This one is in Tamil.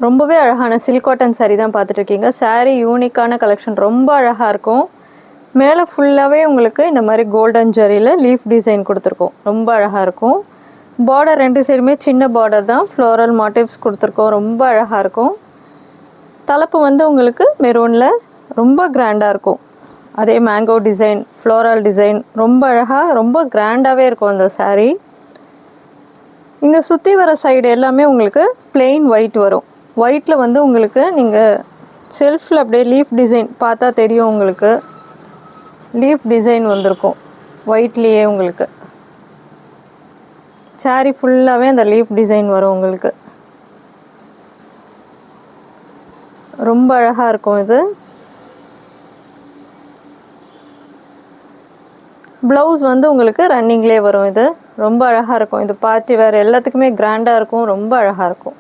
ரொம்பவே அழகான சில்க் காட்டன் saree தான் பார்த்துட்டு இருக்கீங்க. saree யூனிக்கான கலெக்ஷன், ரொம்ப அழகாக இருக்கும். மேலே ஃபுல்லாகவே உங்களுக்கு இந்த மாதிரி கோல்டன் ஜரியில் லீஃப் டிசைன் கொடுத்துருக்கோம். ரொம்ப அழகாக இருக்கும். பார்டர் 2 சைடுமே சின்ன பார்டர் தான், ஃப்ளோரல் மாட்டிவ்ஸ் கொடுத்துருக்கோம். ரொம்ப அழகாக இருக்கும். தலைப்பு வந்து உங்களுக்கு மெரூனில் ரொம்ப கிராண்டாக இருக்கும். அதே மேங்கோ டிசைன், ஃப்ளோரல் டிசைன் ரொம்ப அழகாக ரொம்ப கிராண்டாகவே இருக்கும் அந்த saree. இங்கே சுற்றி வர சைடு எல்லாமே உங்களுக்கு பிளெயின் ஒயிட் வரும். ஒயிட்டில் வந்து உங்களுக்கு நீங்கள் செல்ஃபில் அப்படியே லீஃப் டிசைன் பார்த்தா தெரியும். உங்களுக்கு லீஃப் டிசைன் வந்திருக்கும் ஒயிட்லேயே. உங்களுக்கு saree ஃபுல்லாகவே அந்த லீஃப் டிசைன் வரும். உங்களுக்கு ரொம்ப அழகாக இருக்கும். இது ப்ளவுஸ் வந்து உங்களுக்கு ரன்னிங்லேயே வரும். இது ரொம்ப அழகாக இருக்கும். இது பார்ட்டி வேறு எல்லாத்துக்குமே கிராண்டாக இருக்கும். ரொம்ப அழகாக இருக்கும்.